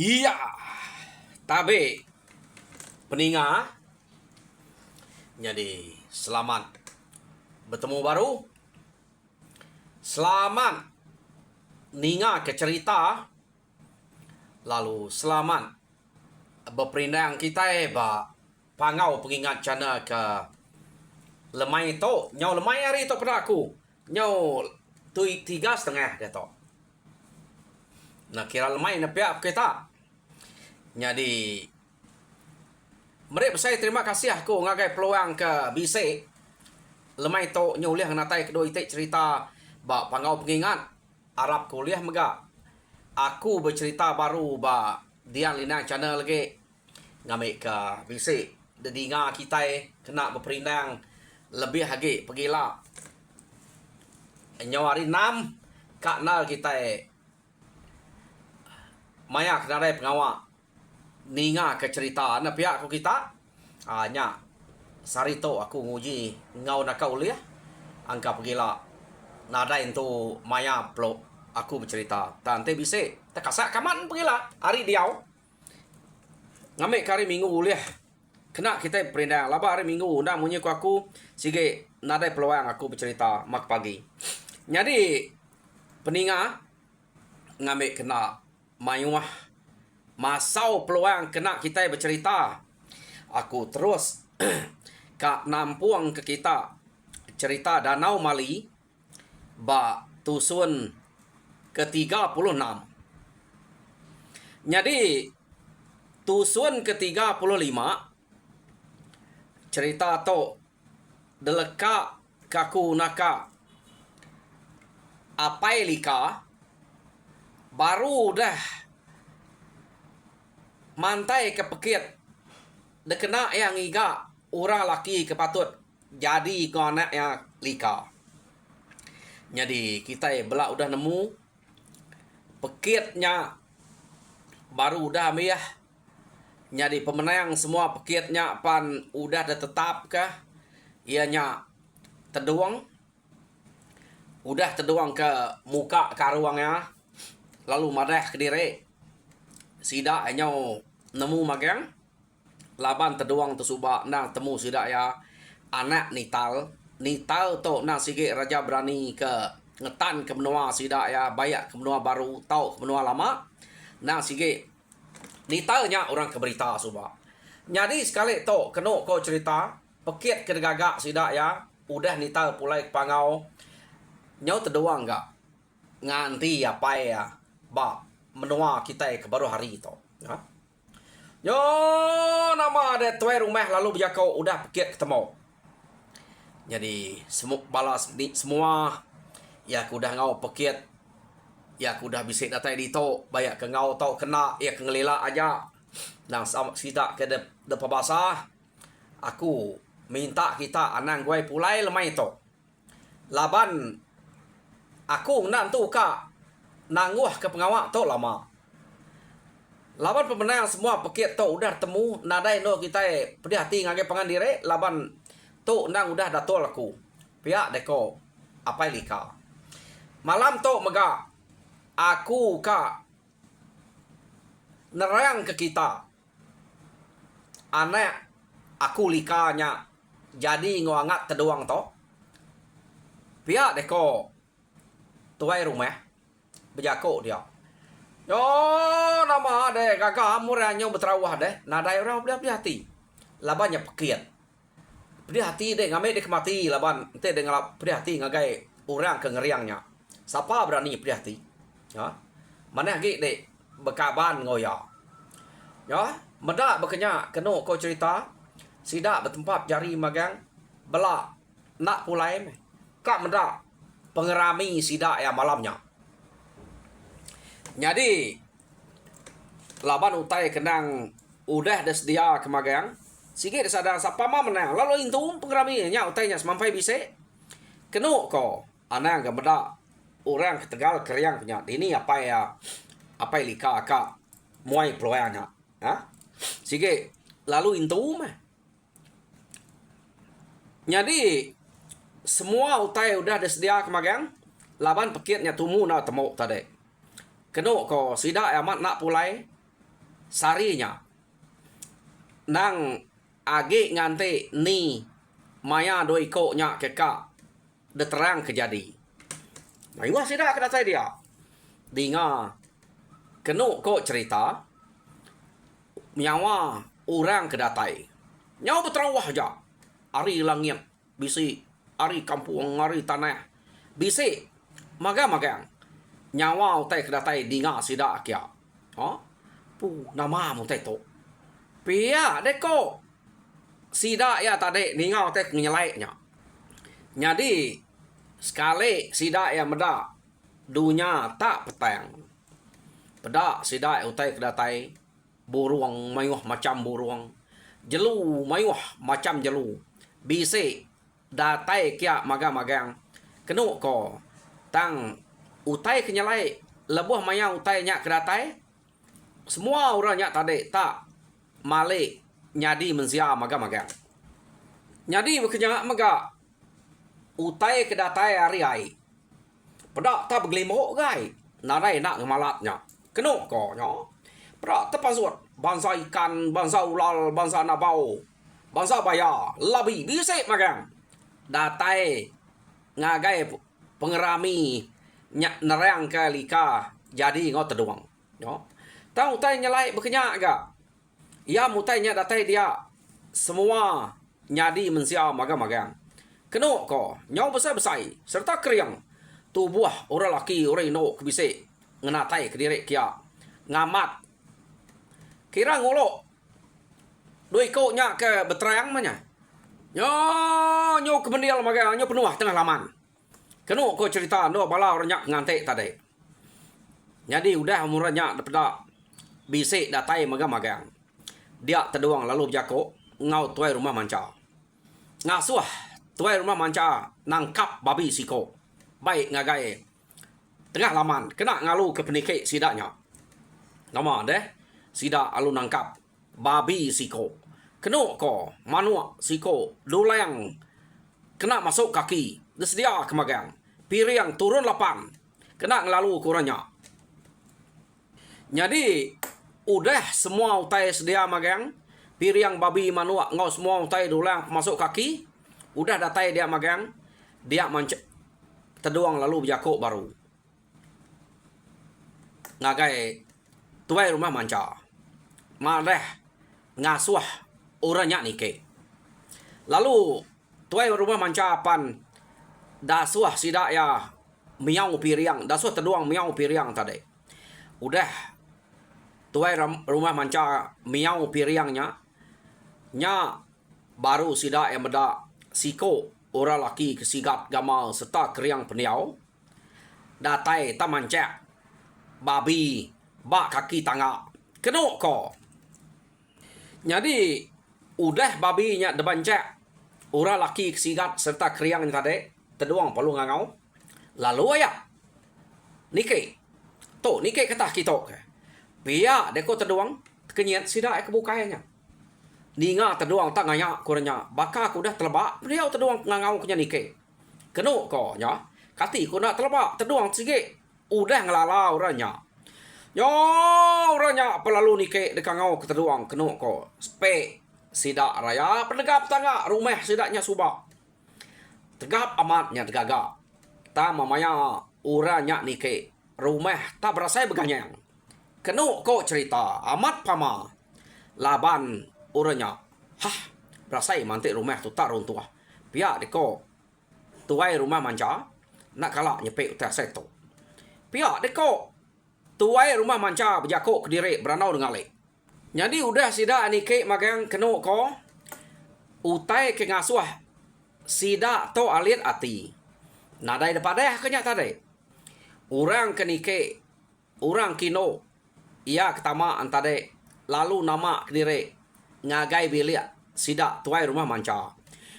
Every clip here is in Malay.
Iya, tabe peninga. Jadi selamat bertemu baru. Selamat ninga ke cerita. Lalu selamat berperindang kita ba pangau pengingat cana ke lemai to. Nyau lemai hari to pada aku. Nyau tu 3,5 dia to. Nah kira lemai na pihak kita. Jadi mereka saya terima kasih aku ngagai peluang ke BC. Lemai to nyuliah natai kedua itik cerita ba pangau pengingat Arab kuliah mega. Aku bercerita baru ba dian lina channel lagi ngamik ke BC. Jadi nga kita kena berperindang lebih lagi pergilah. Nyawari 6 kak nal kita maya kena rai pengawak ninga ke cerita na pihak aku kita nya sarito aku nguji ngau nak uliah angka pergila nadai tu maya plok aku bercerita tante bisa tak kasak kaman pergila hari diau ngamik kari minggu uliah kena kita perindang laba hari minggu undang munyi aku sige nadai peluang aku bercerita mak pagi jadi peninga ngamik kena mayuah masau peluang kena kita bercerita. Aku terus kak nampuang ke kita cerita Danau Mali ba tusun ke-36. Jadi tusun ke-35 cerita to deleka kaku naka apai lika baru dah mantai ke pekit dekena yang iga orang laki kepatut jadi konak yang lika. Jadi kita belak udah nemu pekitnya baru udah ambil. Jadi pemenang semua pekitnya pan udah dah tetap kah ianya terduang udah terduang ke muka karuangnya lalu madah ke diri sida anyau nemu magang laban terduang tersuba nang temu sida ya anak nital to nang sige raja berani ke ngetan ke benua sida ya bayak ke benua baru tau ke benua lama nang sige nitalnya orang ke berita suba. Jadi sekali to keno kau cerita pekit ke gagak sida ya udah nital pulai pangau nyau terduang gak nganti apa ya ba menua kita ke baru hari itu. Ha? Yo nama ada tuai rumah lalu berjakau udah pekit ketemu. Jadi semua balas ni semua ya aku udah ngau pekit ya aku udah bisik datai di to banyak ke ngau tau kena ya ke ngelila aja. Nang sida ke de pabasah aku minta kita anang gue pulai lemai to. Laban aku nan tu ka nanguah ke pengawak tu lama. Laban pemenang semua pekit tu udah temu nadai no kita pedih hati ngagai pangan diri laban tu nang udah datul aku. Pihak deko apa lika. Malam tu mega aku ka nerang ke kita. Anak aku likanya jadi ngoangat terduang to. Pihak deko tuai rumah berjakok dia. Yo nama deh kakak amurnya berterawah deh. Nadai orang berhati. Labannya pekit. Berhati deh ngamai deh kemati laban. Ente deh ngalap berhati ngagai orang ke ngeriangnya. Siapa berani berhati? Ya. Mana lagi deh bekaban ngoya. Ya, medak bekenya keno kau cerita. Sidak bertempat jari magang belak nak pulai me. Kak medak pengerami sidak ya malamnya. Jadi laban utai kenang udah sedia ke magang. Sikit sadar siapa mah menang. Lalu intu pengeraminya utainya semampai bisa. Kenu ko anang ke medak orang ke Tegal keriang punya. Ini apa ya? Apa lika ka muai peluangnya. Ha? Sikit lalu intu mah. Jadi semua utai udah sedia ke magang. Laban pekitnya tumu na temu tadi. Keno ko sida amat nak pulai sarinya nang age ngante ni maya doi ko nya keka de terang kejadi. Mayuah sida kena saya dia. Dinga kenu ko cerita nyawa orang kedatai. Nyawa beterawah aja. Ari langit bisi, ari kampung, ari tanah bisi magang-magang. Nyawa utai kedatai dinga sida kia. Pu nama mu tai to. Pia deko sida ya tadi ningau tek nyelaiknya. Jadi sekali sida ya meda dunia tak petang. Peda sida utai kedatai burung mayuh macam burung. Jelu mayuh macam jelu. Bisi datai kia magang-magang. Kenu ko tang utai kenyelai lebuh maya utai nya kedatai. Semua orangnya tadi tak malik nyadi menzia maga-maga. Nyadi berkenyak maga utai kedatai hari ai. Pedak tak bergelimok gai. Narai nak ngemalatnya. Kenuk ko nyo. Pedak terpasut bangsa ikan, bangsa ulal, bangsa nabau, bangsa baya, labi bisik magang. Datai ngagai pengerami nyak nerang ke lika jadi ngot terduang. Nyo. Tahu utai nyelai berkenyak agak. Ya mutainya datai dia semua nyadi mensia magang-magang. Kenuk ko nyau besar-besar serta kriang tubuh orang laki orang ino kebisik ngenatai kediri kia ngamat kira ngolok doi ko nya ke beterang manya. Nyo kebendial magang nyo penuh tengah laman. Kenuk ko cerita no bala orang nyak ngantek tadi. Jadi udah umurnya dapat bisik datai magang-magang. Dia terduang lalu berjakok ngau tuai rumah manca. Ngasuh tuai rumah manca nangkap babi siko. Baik ngagai. Tengah laman kena ngalu ke penikik sidaknya. Nama deh sidak alu nangkap babi siko. Kenu ko manua siko dulang kena masuk kaki. Desedia kemagang. Piriang turun lapan. Kena ngelalu kurangnya. Jadi udah semua utai sedia magang. Piriang babi manua ngau semua utai dulang masuk kaki. Udah datai dia magang. Dia terduang lalu berjakok baru. Ngagai tuai rumah manca. Mareh ngasuh orangnya nike. Lalu tuai rumah manca pan dasuah sidak ya miau piriang. Dasuah terduang miau piriang tadi. Udah tuai rumah manca miau piriangnya nya baru sidak yang beda siko orang laki kesigat gamal serta keriang peniau datai tamancak babi bak kaki tangga kenuk ko. Jadi udah babinya debancak orang laki kesigat serta keriang tadi terduang perlu ngangau lalu ayak nike to nike kata kita ke pia deko terduang kenyat sidak kebukainya. Ninga terduang tak ngayak kuranya. Baka aku dah terlebak. Beliau terduang ngangau kenya nike. Kenuk ko nya. Kati ku nak terlebak. Terduang sikit. Udah ngelalau orangnya. Yo orangnya pelalu nike dekat ngau ke terduang. Kenuk ko. Spek sidak raya. Pendegap tangga. Rumah sidaknya subak. Tegap amatnya tegagak. Ta mamanya orangnya nike. Rumah tak berasa beganyang. Kenuk ko cerita amat pama laban orangnya berasai mantik rumah tu tak runtuh pihak deko tuai rumah manca nak kalah nyepek utas seto pihak deko tuai rumah manca berjakok kediri beranau dengan lek. Jadi udah sida nike magang kenuk ko utai ke ngasuh sida to alit ati nadai depadeh kenyak tadi orang ke nike orang kino ia ketama antade lalu nama kediri ngagai bilik sidak tuai rumah manca.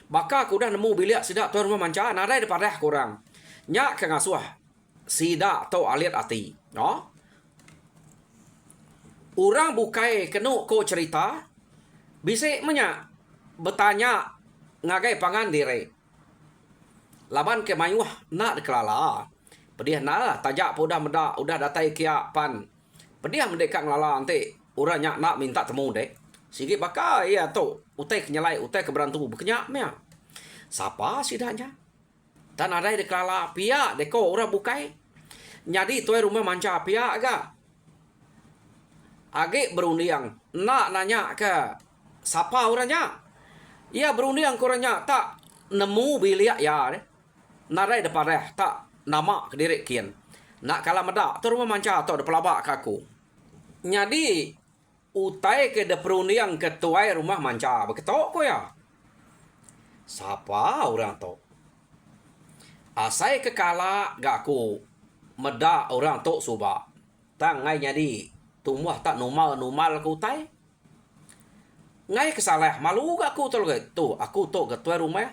Baka aku dah nemu bilik sidak tuai rumah manca nadai daripada kurang. Nyak ke ngasuh sidak to alit ati. No? Orang bukai kenuk ko cerita bisik menyak bertanya ngagai pangan diri. Laban ke mayuh nak dikelala. Pedih nak tajak pun dah medak udah datai kia pan. Pedih mendekat ngelala nanti orangnya nak minta temu dek. Sikit bakal ya tu utai kenyalai utai keberantu berkenyak mea. Siapa sidanya? Dan ada de kelala pihak deko orang bukai. Jadi tuai rumah manca pihak agak. Agak berundiang nak nanya ke siapa orangnya. Ia berundiang ke orangnya tak nemu bilik ya deh. Narai depan deh tak nama kediri kian. Nak kalah medak tu rumah manca atau de pelabak kaku. Jadi utai ke de perundiang ketua rumah manca beketok ko ya. Siapa orang tu? Asai kekala gaku medak orang tu subak. Tangai jadi tumbuh tak normal ku utai. Ngai kesalah malu gaku tu lagi. Tu aku tu ketua rumah.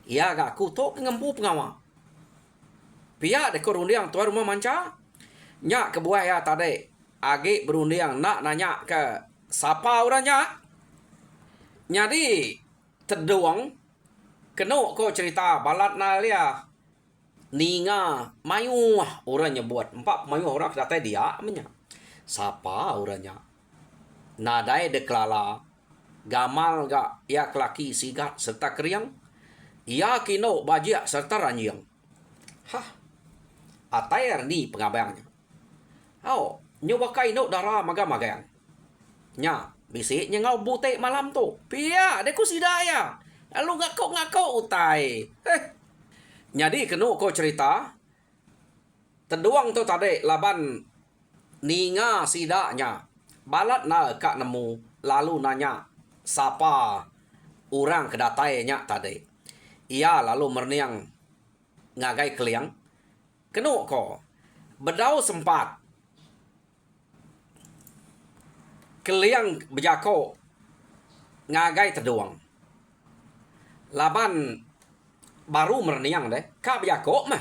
Ya gaku tu ngempu pengawa. Pihak de korundiang tua rumah manca. Nyak ke buah ya tadi. Agi berundiang nak nanya ke siapa orangnya. Jadi terduang kena ko cerita balat nalia. Ninga mayu orangnya buat. Empat mayu orang kata dia namanya. Siapa orangnya? Nadai deklala. Gamal ga ya kelaki sigat serta keriang. Ia kino bajia serta ranjang. Hah. Atair ni pengabangnya. Oh, nyoba kaino darah magang-magang. Nya, bisiknya ngau butek malam tu. Pia, deku sidaya. Lalu ngakok utai. Jadi kena ko cerita. Terduang tu tadi laban ninga sidaknya. Balat na kak nemu. Lalu nanya. Siapa orang kedatainya tadi. Ia lalu merniang. Ngagai keliang. Kena ko. Bedau sempat. Keliang berjako. Ngagai terduang. Laban baru merniang deh. Kak berjako mah.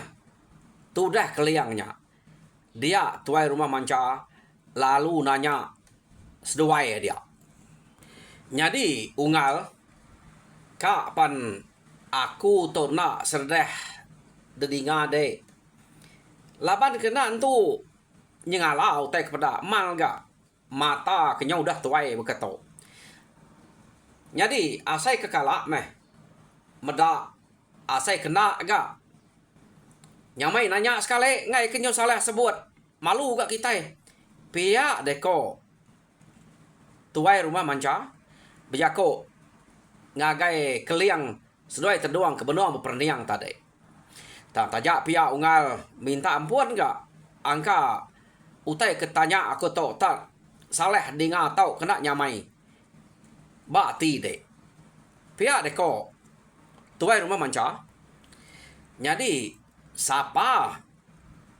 Tu dah keliangnya. Dia tuai rumah manca. Lalu nanya. Seduai dia. Jadi ungal. Kak pan. Aku tu nak serdah. Dedinga deh. Laban kena tu. Nyengalau tak kepada mal gak. Mata kenyau dah tuai berketok. Jadi asai kekalak meh. Medak. Asai kena agak. Nyamai nanya sekali. Ngai kenyau salah sebut. Malu gak kita. Pihak deko. Tuai rumah manca. Berjako. Ngagai keliang. Seduai terduang kebenuang berperniang tadi. Tak tajak pihak ungal. Minta ampun gak. Angka. Utai ketanya aku tu tak. Salah dengar tau kena nyamai. Bakti dek. Pihak deko. Tuai rumah manca. Jadi. Siapa.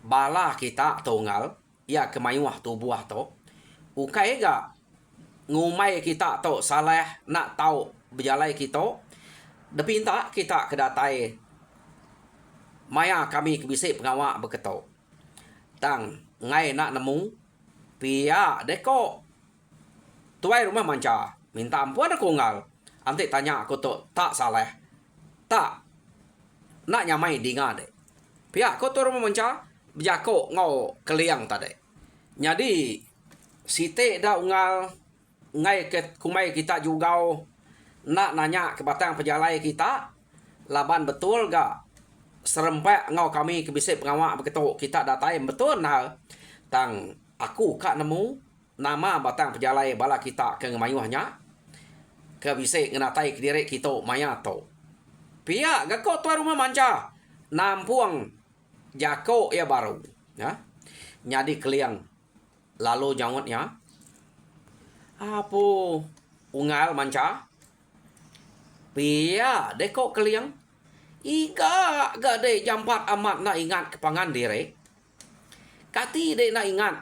Bala kita tunggal. Ya kemayuah tubuh tu. Ukai gak. Ngumai kita tu salah. Nak tahu berjalai kita. Depinta kita kedatai. Maya kami kebisik pengawak berketok. Tang. Ngai nak nemu. Pia deko. Tuai rumah manca. Minta ampun aku ngal. Nanti tanya aku tu. Tak salah. Tak. Nak nyamai dinga dek. Pia aku tu rumah manca. Berjako ngau keliang tadi. Jadi. Siti dah ungal. Ngai ke kumai kita juga. Nak nanya ke batang pejalai kita. Laban betul gak. Serempak ngau kami kebisik pengawak berketuk. Kita datai betul nah. Tang. Aku kak nemu nama batang pejalai bala kita ke ngemayuhnya. Ke bisik ngenatai ke diri kita maya tu. Pihak gako tuan rumah manca. Nampuang jako ya baru. Ya. Nyadi keliang. Lalu jawabnya. Apa ungal manca? Pihak deko keliang. Iga gade jampat amat nak ingat kepangan diri. Kati dek nak ingat.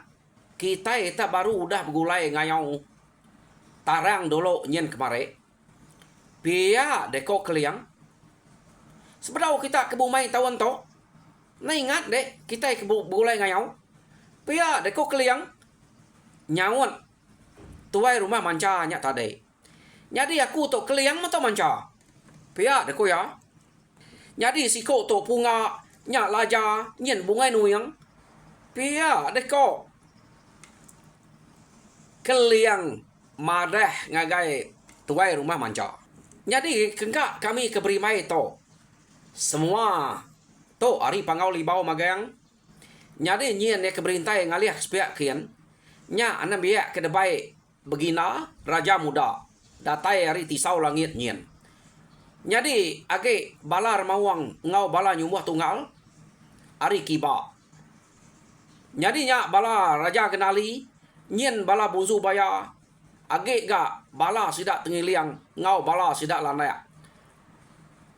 Kita baru udah bergulai ngayau. Tarang dulu nyen kemarin. Pia deko keliang. Sebenarnya kita kebumai tahun tu. Nah ingat dek. Kita bergulai ngayau. Pia deko keliang. Nyawat. Tuai rumah manca nyak tadi. Jadi aku tu keliang atau manca. Pia deko ya. Jadi siko tu punga. Nyak laja. Nyen bungai nuyang. Pia deko. keliang madah ngagai tuai rumah manca. Jadi kengkak kami keberimai to. Semua to ari pangau libau magang. Jadi nyen ne keberintai ngaliah sepiak kian. Nya anak biak ke debai begina raja muda. Datai hari tisau langit nyen. Jadi age balar mawang ngau bala nyumuh tunggal. Ari kiba. Jadi nya bala raja kenali. Nyen bala bunzu baya. Age ga bala sidak tengiliang. Ngau bala sidak lanaya.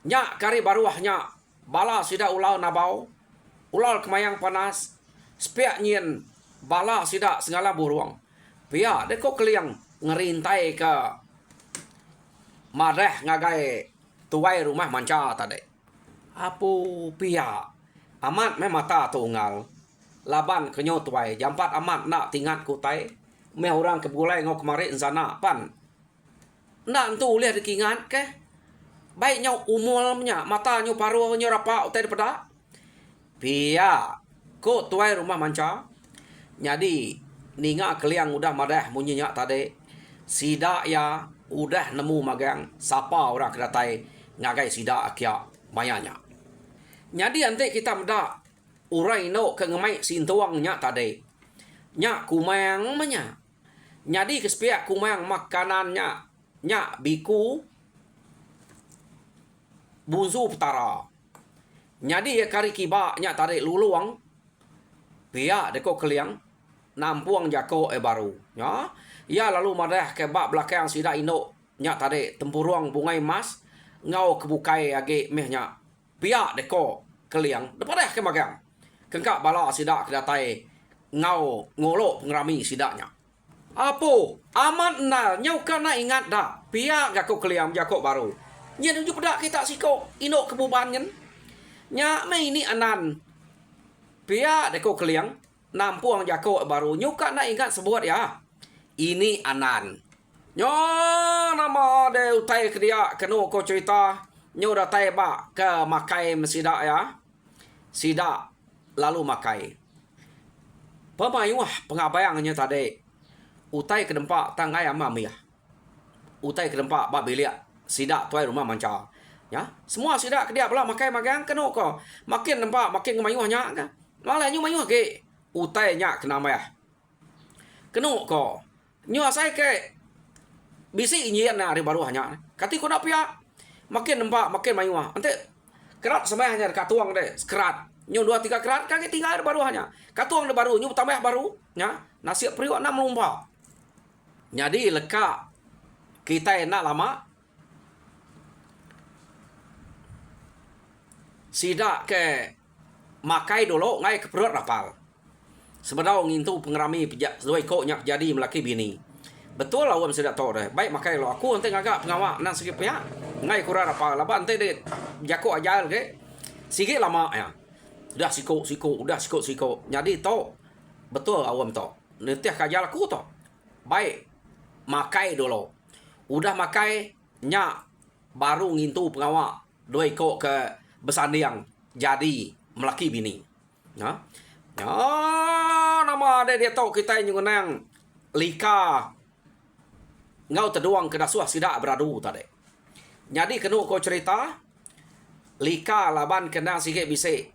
Nya kari baruahnya. Bala sidak ulau nabau. Ulau kemayang panas. Sepiak nyen bala sidak segala buruang. Pia deko keliang ngerintai ke madah ngagai tuai rumah manca tadi. Apu pia amat memata tunggal. Laban kenyo tuai jampat amat nak tingat kutai. Me orang kebulai ngau kemarin sana pan. Nak tu lihat dikingat ke. Baiknya umulnya matanya paruhnya rapa utai daripada. Pia ko tuai rumah manca. Jadi ninga keliang udah madah munyinya tadi. Sida ya udah nemu magang sapa orang kedatai ngagai sida akia mayanya. Jadi nanti kita meda urai no ke ngemai sintuangnya tadi. Nya kumang manya. Jadi kespiak kumang makanannya nya biku bunzu petara. Jadi kari kiba nya tadi luluang. Pia deko keliang nampuang jako baru. Ya. Ya lalu madah ke bak belakang sida ino nya tadi tempuruang bungai emas ngau kebukai age mehnya. Pia deko keliang depadah ke magang. Kengkak bala sida kedatai ngau ngolo pengrami sidanya. Apo aman na nyau kana ingat dah. Pia gako keliang jako baru. Nya nunjuk pedak kita siko ino kebubanyen. Nya me ini anan. Pia deko keliang nampuang jako baru nyuka na ingat sebuat ya. Ini anan. Nyo nama de utai ke dia kenu ko cerita. Nyo datai ba ke makai mesida ya. Sida lalu makai. Pemayuah pengabayangnya tadi. Utai ke dempak tangai amamia. Utai ke dempak ba bilik sida tuai rumah manca. Ya, semua sida ke dia pula makai magang kenu ko. Makin dempak makin kemayuahnya kan. Malah nyu mayuah ke. Utai nya kena mayah. Kenu ko. Nyo asai ke bisi inyian na hari baru hanya. Kati ko na pia makin nempak makin mayuah. Ante kerat sampai hanya katuang deh, kerat. Nyo 2-3 kerat kaki tinggal baru hanya. Katuang de baru nyo tambah baru nya. Nasi priok na melumpa. Jadi leka kita enak lama. Sida ke makai dulu ngai ke perut rapal. Sebenarnya ngintu pengerami dua ikut nyak jadi melaki bini. Betul lah orang sudah tahu dah. Baik makai lo aku nanti ngagak pengawak nak sikit pihak. Ngai kurang apa. Lepas nanti dia jago ajal ke. Sikit lama ya. Udah siku. Jadi tahu. Betul awam tahu. Nanti kajal aku tahu. Baik. Makai dulu. Udah makai nyak baru ngintu pengawak dua ikut ke besandiang jadi melaki bini. Ya. Ya, nama dia tahu kita yang nang lika ngau terduang ke dasuah sidak beradu tadi. Jadi kenu ko cerita lika laban kena sikit bisik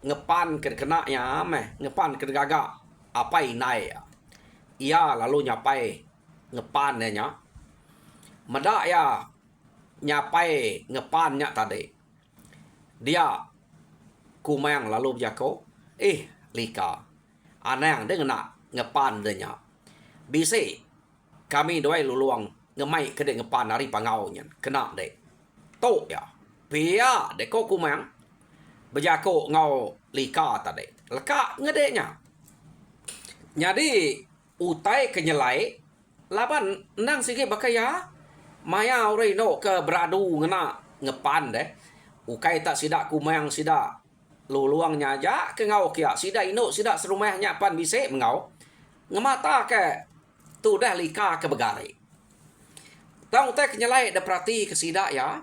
ngepan kena ya ngepan ke gagak apa inai. Ia lalu nyapai ngepan nya. Medak ya nyapai ngepannya tadi. Dia kumang lalu berjako lika. Anang dia nak ngepan dia. Bisi kami doai luluang ngemai ke dia ngepan hari pangau nya. Kena dek. Tok ya. Pia dek ko kumang. Berjako ngau lika tadi. Leka ngedeknya. Jadi utai kenyelai laban nang sikit bakaya maya orang no ke beradu ngena ngepan deh. Ukai tak sidak kumang sidak luluangnya aja ke ngau kia sida ino sida serumahnya pan bisik mengau ngemata ke tu dah lika ke begari tang teh nyelai da perhati ke sida ya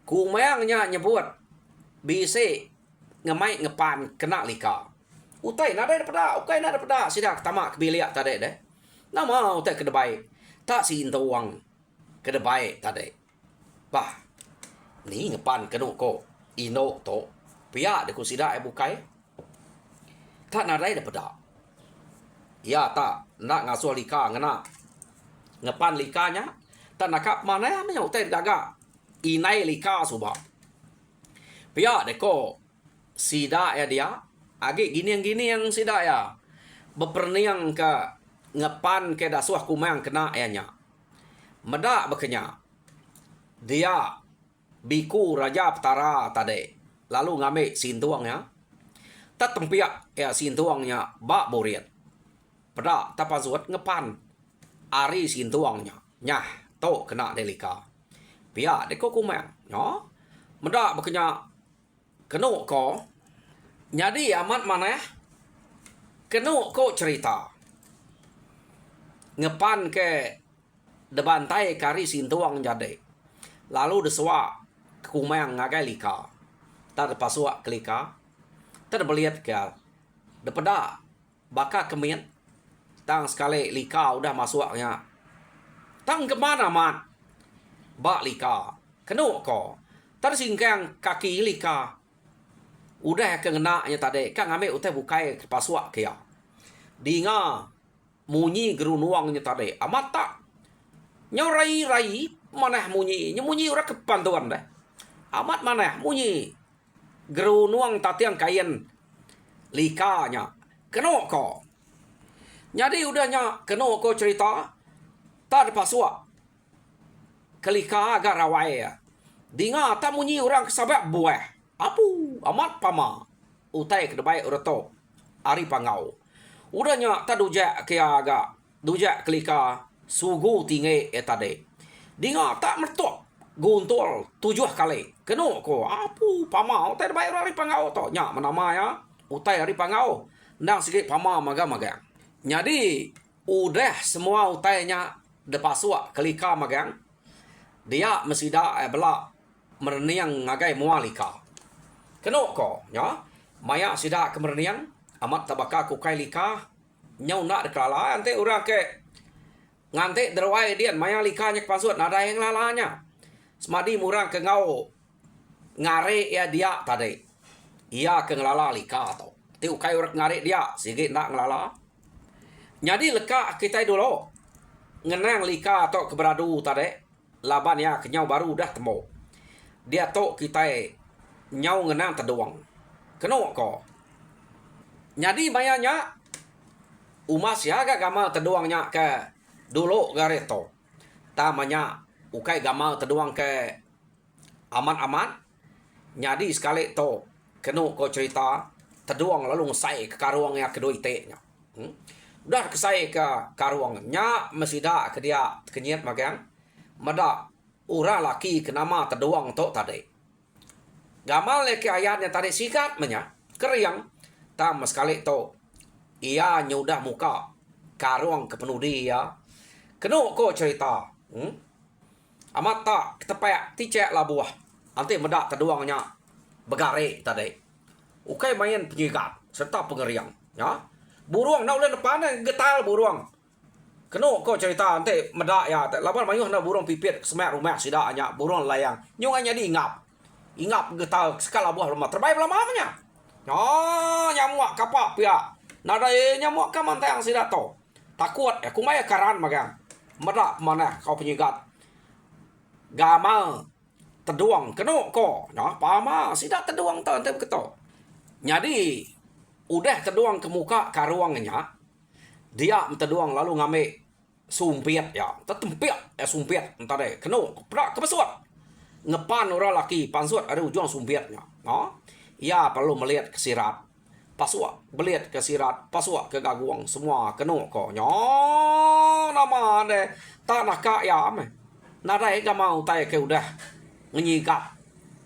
kumangnya nyebut bisik ngemai ngepan kena lika utai nada daripada ukai nada daripada sida tamak ke bilik tadi deh Nama utai kedebai. Tak si intuang kedebai tadi. Bah, ni ngepan kenu ko ino to. Pia de ku sida bukai. Tak nadai de peda. Ya tak nak ngasuh lika ngena. Ngepan likanya. Tak nakap mana ya utai daga. Inai lika suba. Pia de ko sida ya dia. Agi gini yang sida ya. Beperniang ke ngepan ke dasuah kumang kena ayanya. Medak bekenya. Dia biku raja petara tadi. Lalu ngambil sintuangnya. Tak tempiak ya sintuangnya bak boriat. Pedak tak pasuat ngepan. Ari sintuangnya. Nyah to kena delika. Pia deko kumang. Ya. Medak bekenya. Kenu ko. Jadi amat mana ya. Kenu ko cerita. Ngepan ke debantai kari sintuang jadi. Lalu deswa kumang ngagai lika. Tak pasua ke lika. Tak beliat ke. Depeda baka kemian. Tang sekali lika udah masuknya. Tang kemana man? Bak lika. Kenu ko. Tak singkang kaki lika. Udah kengenaknya tadi. Kan ngambil utai bukai pasua ke ya. Dinga. Munyi gerunuangnya tadi. Amat tak. Nyau rai-rai. Mana munyi. Munyi orang kepantuan dah. Amat mana munyi. Gerunuang tatiang kain. Likanya. Kena ko. Jadi udahnya. Kena ko cerita. Tak ada pasua. Kelika agak rawai ya. Dinga tak munyi orang kesabak buah. Apu. Amat pama. Utai kedebai urato. Ari pangau. Udahnya tak dujak ke agak. Dujak kelika. Sugu tinggi tadi. Dinga tak mertok. Guntul 7 kali. Kenu ko. Apu pama. Utai debai ari pangau to. Nyak menama ya. Utai ari pangau. Nang sikit pama magang-magang. Jadi. Udah semua utainya. Depasua kelika magang. Dia mesti dah belak. Mereniang ngagai mualika. Kenu ko. Ya. Maya sida kemerniang. Amat tabaka kukai lika. Nyau nak dekalala. Ante orang ke. Ngante derwai dian. Maya likanya kepasut. Nada yang lalanya. Semadi murang ke ngau. Ngare ya dia tadi. Ia ke ngelala lika atau. Ti ukai orang ngare dia. Sikit nak ngelala. Jadi leka kita dulu. Ngenang lika atau keberadu tadi. Laban ya kenyau baru dah temu. Dia tok kita. Nyau ngenang terdoang. Kena ko. Jadi mayanya umas ya agak gamal terdoangnya ke dulu gareto. Tamanya ukai gamal terdoang ke aman-aman. Jadi sekali to kena ko cerita terdoang lalu ngesai ke karuangnya kedua iteknya. Udah kesai ke karuangnya mesti dah ke dia kenyat magang. Mada ura laki kenama terdoang to tadi. Gamal ke ayatnya tadi sikat menya keriang. Tam sekali to. Ia nyudah muka. Karuang kepenuh dia. Kena ko cerita. Amat tak ketepak ticek lah buah. Nanti medak terduangnya. Begare tadi. Ukai main penyikat. Serta pengeriang. Ya. Buruang nak ulang depan. Getal buruang. Kena ko cerita. Nanti medak ya. Lapan mayuh nak burung pipit. Semak rumah sidaknya. Buruang layang. Nyunganya diingap. Ingap getal. Sekala buah rumah. Terbaik lamanya. Oh, nyamuk kapak pia. Nada nyamuk kaman tayang sida to. Takut ya kumaya karan magang. Medak mana kau penyigat. Gamal terduang kena ko. Nah, pama sida terduang to ente beketo. Jadi udah terduang ke muka karuangnya. Dia terduang lalu ngambil sumpit ya. Tetempik ya sumpit entar deh. Kena prak kepasuat. Ngepan orang laki pansuat ada ujung sumpitnya. Nah, ia perlu melihat ke sirat. Pasua, melihat ke sirat. Pasua ke gaguang. Semua kena ko. Nyo, nama ane. Tak nak kak ya ame. Nada eka mau tay ke udah. Ngenyikat.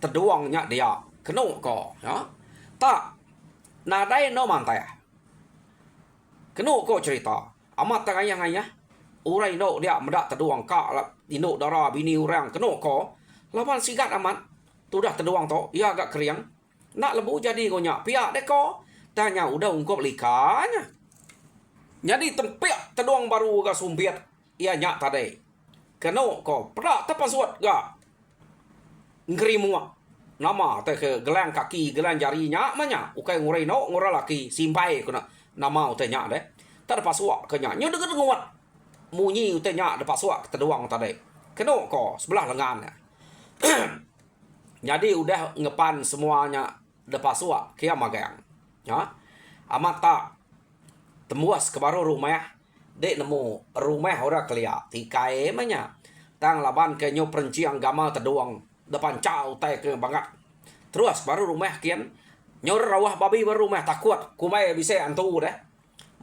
Terduangnya dia. Kena ko. Ya. Tak. Nada no mantai. Kena ko cerita. Amat tak ayah. Urai no dia medak terduang kak. Induk darah bini orang. Kena ko. Lapan sigat amat. Tudah terduang to. Ia agak keriang. Nak lebu jadi konya. Pihak deko. Tanya udah ungkap likanya. Jadi tempek teduang baru ga sumbiat ia nyak tadi. Keno ko pra tapan suat ga ngeri mua. Nama te ke gelang kaki gelang jari nyak manya ukai ngurai no ngora laki simpai kuna nama te nyak de. Tar pasua ke nyak nyu deget nguat. Munyi te nyak de pasua teduang tadi. Keno ko sebelah lengan. Jadi udah ngepan semuanya de pasua kia magang. Ya. Amat tak temuas ke baru rumah dek nemu rumah orang kelia tikai manya tang laban ke nyo perenciang gamal teduang depan cau tai ke bangat terus baru rumah kian nyor rawah babi baru rumah takut kumai bisa antu deh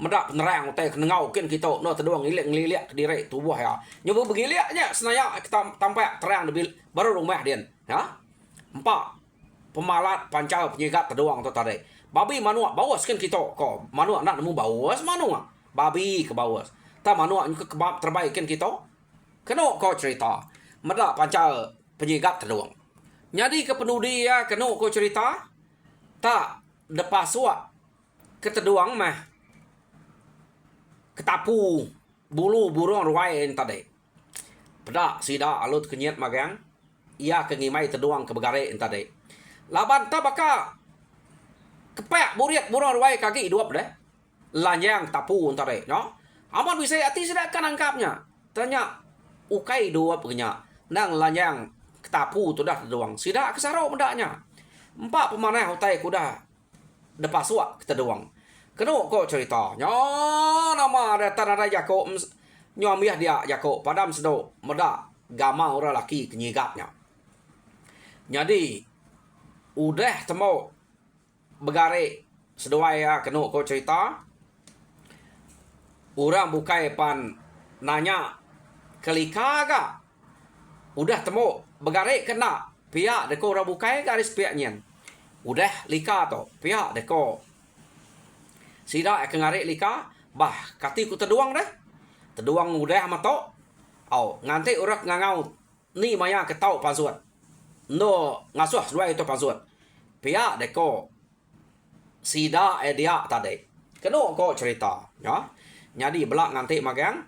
medak penerang tai kenengau kian kita no teduang ngiliak direk tubuh ya nyoba begiliaknya senaya kita tampak terang debil baru rumah dian ya empat pemalat pancau penyegat teduang tu tadi babi manua bawas kan kita ko manua nak nemu bawas manua babi ke bawas ta manua ke kebab terbaik kan kita keno ko cerita medak pancal penyegat teduang jadi ke penudi ya keno ko cerita tak depa suak ke teduang mah ketapu bulu burung ruai tadi pedak sida alut kenyat magang ia ke ngimai teduang ke begare tadi laban ta baka kepek buriat burung ruai kaki hidup deh lanjang tapu entar deh no aman bisa ati sudah kan angkapnya tanya ukai dua punya nang lanjang tapu tu dah doang sida kesaro mendaknya empat pemanah utai kuda depa suak kita doang keno kok cerita nyo nama ada tanah jako nyomiah dia jako padam sedo medak gama orang laki kenyigatnya jadi udah temu begare seduai ya keno ko cerita orang bukai pan nanya kelika ga udah temu begare kena pihak deko orang bukai garis pihaknya udah lika to pihak deko sida akan ngare lika bah kati ku teduang deh teduang udah mato au nganti urak ngangau ni maya ketau pansuat no ngasuh seduai itu pansuat pihak deko sida dia tadi keno ko cerita ya jadi belak nanti magang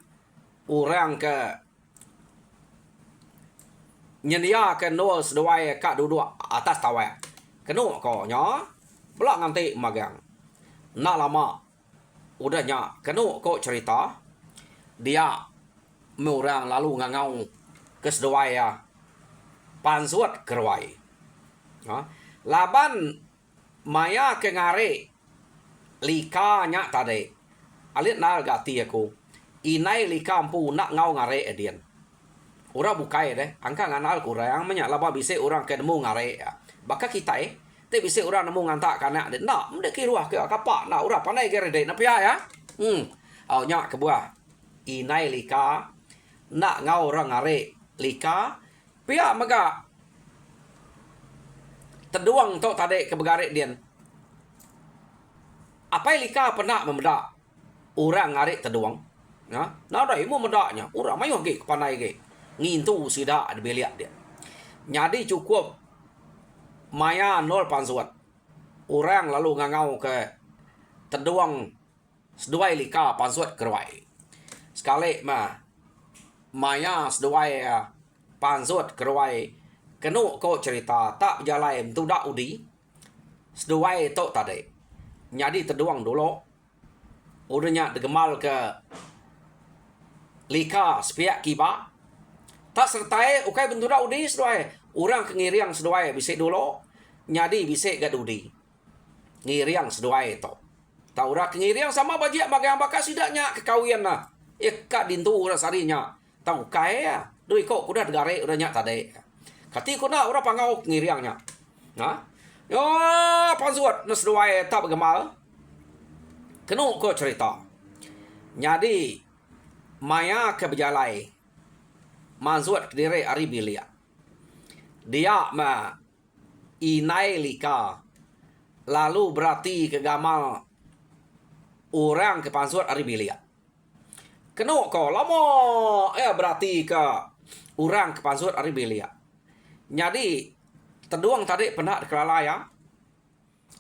orang ke nyedia ke no seduai kak duduk atas tawa keno ko nya belak nanti magang nak lama udahnya keno ko cerita dia orang lalu ngangau ke seduai ya pansuat kerwai ya laban maya ke ngare lika nya tadi alit nal gati aku inai lika ampu nak ngau ngare edian ura bukai deh angka nganal kurang menya laba bise orang ke nemu ngare ya baka kita te bise orang nemu ngantak kana de nak mde ki ruah ke kapak nak ura pandai ke de na pia ya au nya ke buah inai lika nak ngau orang ngare lika pia maga teduang tok tadi ke begare dian apa lika pernah memedak orang ngarik teduang ya nah dai mu medaknya orang mayu ge kepanai ge ngintu sida ada beliak dia jadi cukup maya nol pansuat orang lalu ngangau ke teduang seduai lika pansuat kerwai sekali mah maya seduai pansuat kerwai kenu ko cerita tak berjalan tu dak udi seduai tok tadi jadi teduang dulu udahnya degemal ke lika sepiak kiba tak sertai ukai bentura udi seduai orang kengiriang seduai bisa dulu jadi bisa gad udi ngiriang seduai tok tak ura kengiriang sama bajak bagai bakal sidaknya kekawian lah ikat dintu ura sarinya tahu kaya doi kok udah degare udahnya tadi kati kuna ora pangau ngiriangnya ha yo pansuat nes doai tak begemal kenu ko cerita jadi maya ke berjalai mansuat kedire ari bilia dia ma inai lika lalu berarti ke gamal orang ke pansuat ari bilia kenu ko lama berarti ke orang ke pansuat ari bilia jadi teduang tadi pernah dikelala ya.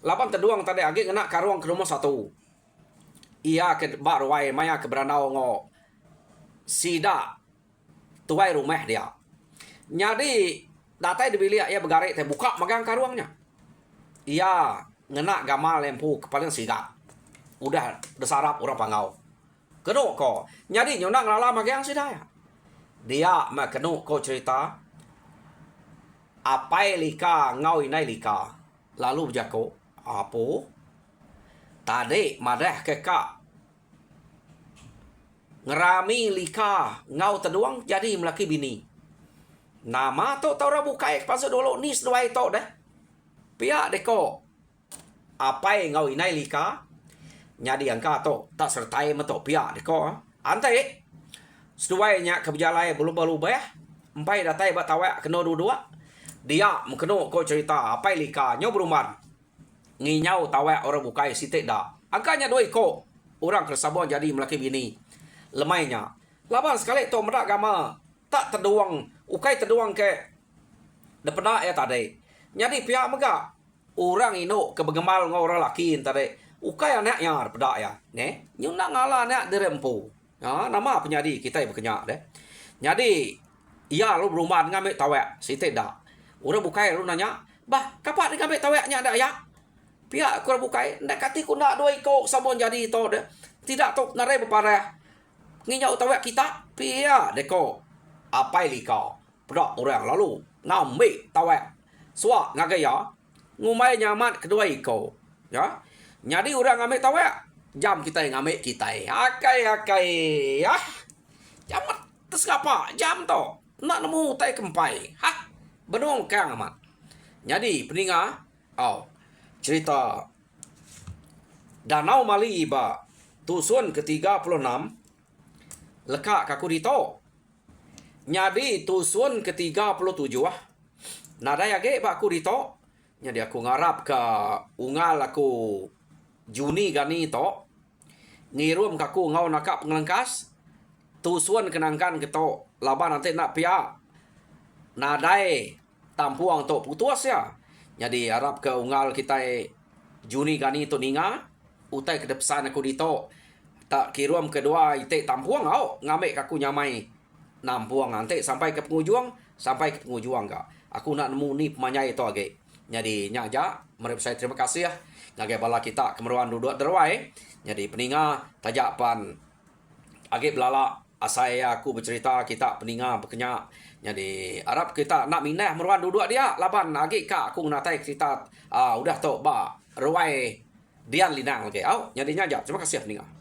Lapan teduang tadi agi kena karuang ke rumah satu. ia ke ba ruai maya ke beranau ngo sida tuai rumah dia. Jadi datai di bilik ia bergarik teh buka magang karuangnya. Ia ngena gamal lempu kepaling siga. Udah desarap orang pangau. Kenu ko. Jadi nyonang lala magang sida ya. Dia kenu ko cerita apai lika ngau inai lika. Lalu berjako apa? Tadi madah kekak ngerami lika ngau teduang jadi melaki bini. Nama tu tau rabu kai pasal dulu ni seduai tu dah. Pihak deko apai ngau inai lika nyadi angka tu tak sertai metok pihak deko. Antai seduai nya keberjalai belum-belum ya. Empai datai batawak kena dua-dua. Dia mengkeno ko cerita apai lika nyo beruman. Nginyau tawak orang bukai sitik dah. Angkanya doi ko orang kersabon jadi melaki bini. Lemainya. Laban sekali tu merak gama tak terduang ukai terduang ke depena ya tadi. Jadi pihak mega orang ino kebegemal ngau orang laki tadi. Ukai anaknya depeda ya. Ne, nyung nak ngala anak dirempu. Ya, nama penyadi kita berkenyak deh. Jadi ia lu beruman ngambil tawak sitik dah. Orang bukai lu nanya, "Bah, kapan dia ngambil tawaknya dak ya?" Pihak kurang bukai, ndak kati ku nak dua iko sabon jadi to deh. Tidak tok narai beparah. Nginyau tawak kita, pihak deko apai lika. Pedak orang lalu ngambil tawak. Suak ngagaya, ngumai nyamat kedua iko. Ya. Jadi orang ngambil tawak, jam kita yang ngambil kita. Akai ya. Jam terus apa? Jam to. Nak nemu tai kempai. Hah. Benung kang amat. Jadi peninga, cerita Danau Mali iba tusun ke-36 lekak kaku dito. Jadi tusun ke-37 nadai age ba aku dito. Jadi aku ngarap ke ungal aku Juni gani to. Ngirum kaku ngau nakap ngelengkas. Tusun kenangkan keto laban nanti nak pia. Nadai tampuang to putus ya. Jadi harap ke ungal kita Juni gani to ninga. Utai ke depan aku dito. Tak kirum kedua itik tampuang au ngambil kaku nyamai nampuang nanti sampai ke pengujuang ka. Aku nak nemu ni pemanyai to age. Jadi nya aja mari saya terima kasih ya. Ngage bala kita kemeruan duduk derwai. Jadi peninga tajapan age belala asai aku bercerita kita peninga berkenyak. Jadi harap kita nak minah meruan duduk dia laban age ka aku natai cerita udah to ba ruai dian linang okay. Jadi nya aja terima kasih peninga.